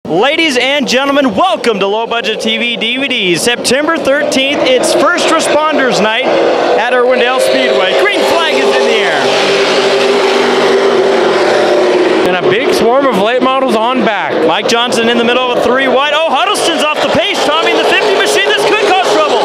Ladies and gentlemen, welcome to Low Budget TV DVDs. September 13th, it's First Responders Night at Irwindale Speedway. Green flag is in the air. And a big swarm of late models on back. Mike Johnson in the middle of a 3 wide. Oh, Huddleston's off the pace. Tommy in the 50 machine. This could cause trouble.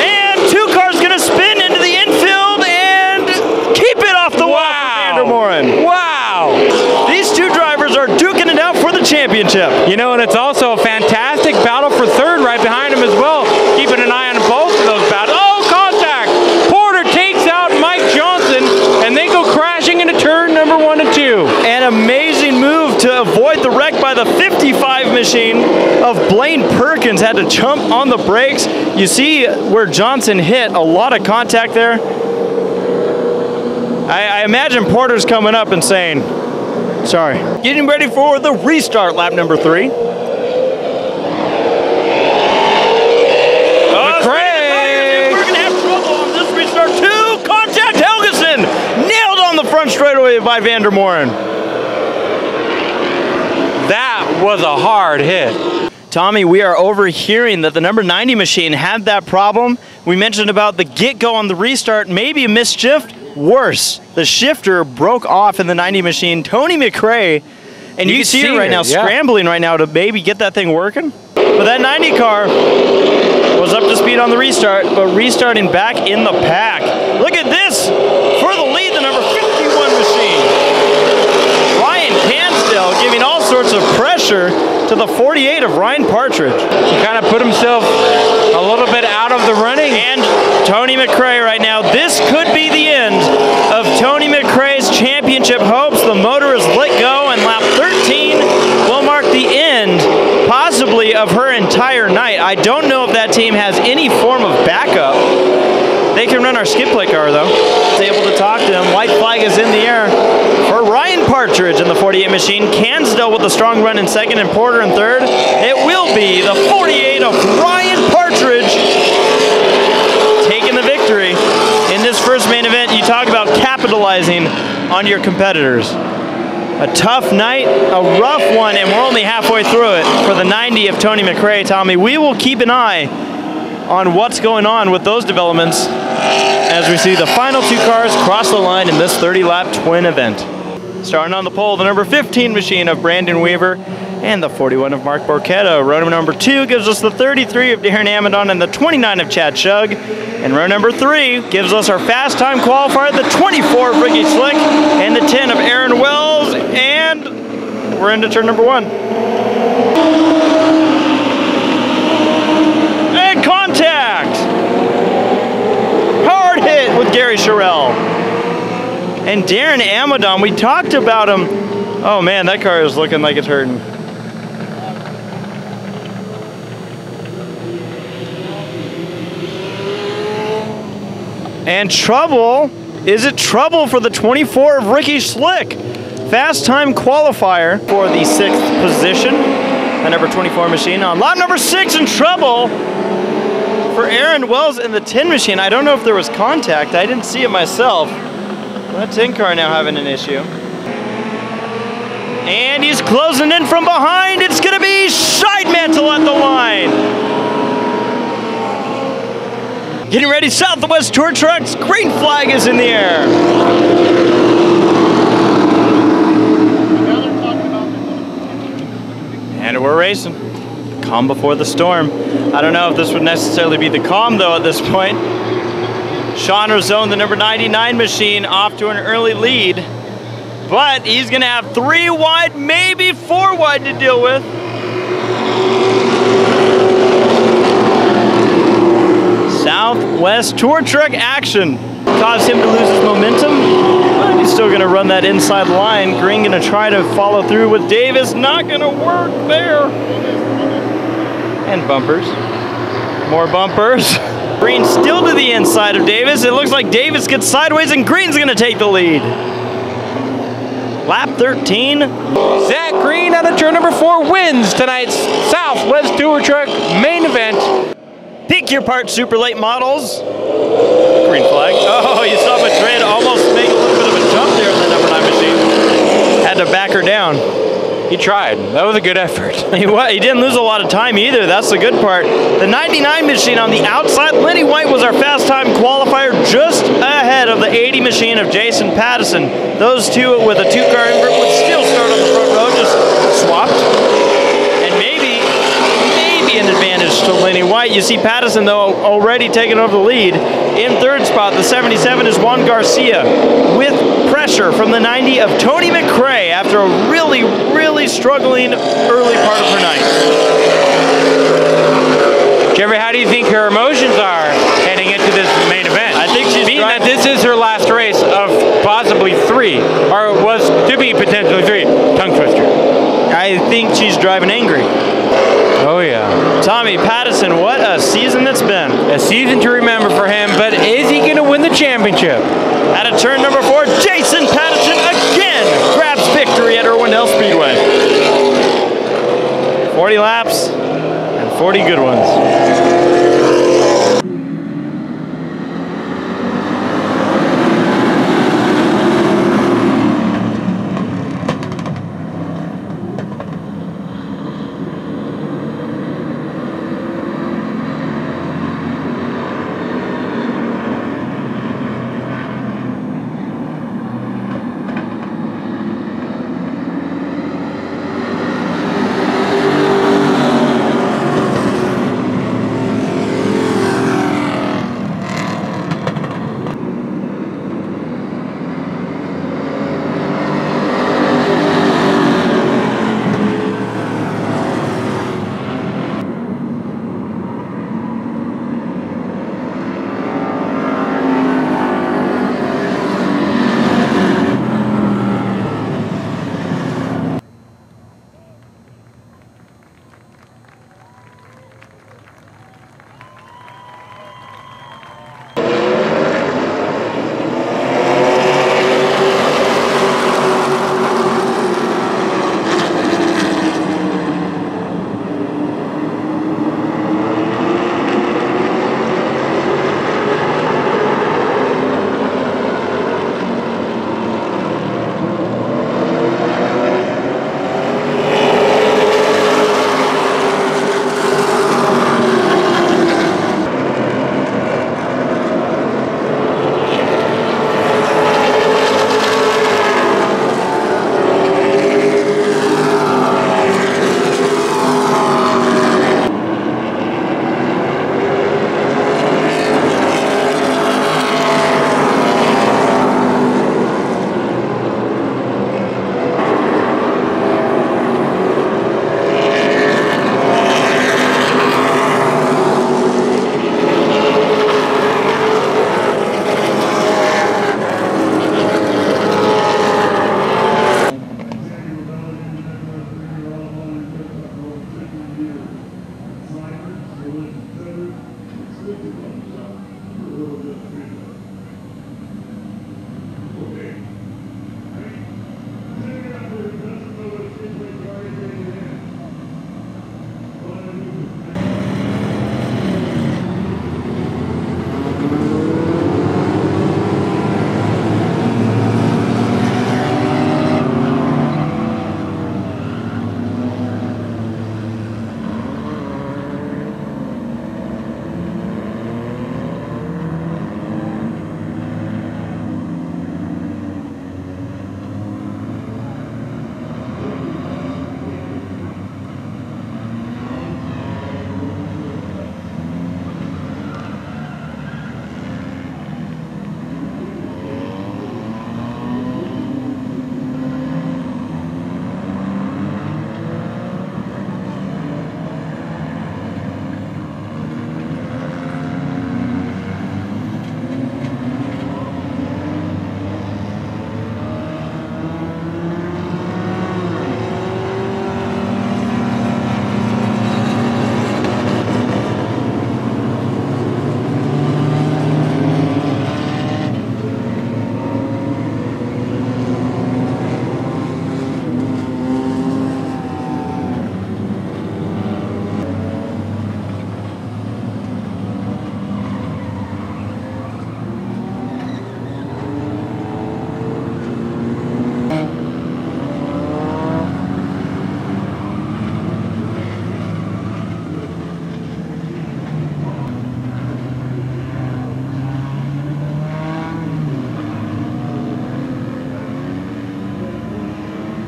And 2 cars going to spin into the infield and keep it off the wall for Vandermoren. Wow. These 2 drivers are duking it out for the championship. You know, and it's also a fantastic battle for third right behind him as well. Keeping an eye on both of those battles. Oh, contact! Porter takes out Mike Johnson, and they go crashing into turn number 1 and 2. An amazing move to avoid the wreck by the 55 machine of Blaine Perkins. Had to jump on the brakes. You see where Johnson hit, a lot of contact there. I imagine Porter's coming up and saying, sorry. Getting ready for the restart, lap number 3. We're going to have trouble on this restart. 2 contact. Helgeson nailed on the front straightaway by Vandermoren. That was a hard hit. Tommy, we are overhearing that the number 90 machine had that problem. We mentioned about the get-go on the restart, maybe a missed shift. Worse, the shifter broke off in the 90 machine. Tony McRae, and you can see her right now, scrambling right now to maybe get that thing working. But that 90 car was up to speed on the restart, but restarting back in the pack. Look at this for the lead, the number 51 machine. Ryan Cansdale giving all sorts of pressure to the 48 of Ryan Partridge. He kind of put himself a little bit out of the running. And Tony McRae right now, this could be the end of Tony McRae's championship hopes. The motor is let go, and lap 13 will mark the end, possibly, of her entire night. I don't know if that team has any form of backup. They can run our skid plate car, though. It's able to talk to him. White flag is in the air for Ryan Partridge in the 48 machine. Cansdale with a strong run in second and Porter in third. It will be the 48 of Ryan Partridge taking the victory in this first main event. You talk about capitalizing on your competitors. A tough night, a rough one, and we're only halfway through it for the 90 of Tony McRae. Tommy, we will keep an eye on what's going on with those developments as we see the final 2 cars cross the line in this 30-lap twin event. Starting on the pole, the number 15 machine of Brandon Weaver and the 41 of Mark Borchetta. Row number 2 gives us the 33 of Darren Amidon and the 29 of Chad Shug. And row number 3 gives us our fast time qualifier, the 24 of Ricky Slick and the 10 of Aaron Wells. And we're into turn number 1. And contact! Hard hit with Gary Sherrill. And Darren Amidon, we talked about him. Oh man, that car is looking like it's hurting. And trouble. Is it trouble for the 24 of Ricky Slick? Fast time qualifier for the 6th position. The number 24 machine on lap number 6 in trouble for Aaron Wells in the 10 machine. I don't know if there was contact. I didn't see it myself. That 10 car now having an issue. And he's closing in from behind. It's going to be Scheidmantel at the line. Getting ready, Southwest Tour Trucks. Green flag is in the air. And we're racing. Calm before the storm. I don't know if this would necessarily be the calm, though, at this point. Sean Razone, the number 99 machine, off to an early lead. But he's going to have 3 wide, maybe 4 wide to deal with. Southwest Tour Truck action caused him to lose his momentum, but he's still going to run that inside line. Green going to try to follow through with Davis. Not going to work there. And bumpers. More bumpers. Green still to the inside of Davis. It looks like Davis gets sideways and Green's going to take the lead. Lap 13. Zach Green out of turn number 4 wins tonight's Southwest Tour Truck main event. Pick your part super late models. Green flag. Oh, you saw Madrid almost make a little bit of a jump there in the number 9 machine. Had to back her down. He tried. That was a good effort. He didn't lose a lot of time either. That's the good part. The 99 machine on the outside. Lenny White was our fast time qualifier, just ahead of the 80 machine of Jason Pattison. Those two with a 2-car invert would still start on the front row, just swapped. And maybe an advantage to Lenny White. You see Pattison, though, already taking over the lead. In third spot, the 77 is Juan Garcia, with pressure from the 90 of Tony McRae after a really, really struggling early part of her night. Jeffrey, how do you think her emotions are heading into this main event? I think she's being that this is her last race of possibly 3, or was to be potentially 3. Tongue twister. I think she's driving angry. Oh yeah. Tommy Pattison, what a season it's been. A season to remember for him, but is he going to win the championship? At a turn number 4, Jason Pattison again grabs victory at Irwindale Speedway. 40 laps and 40 good ones.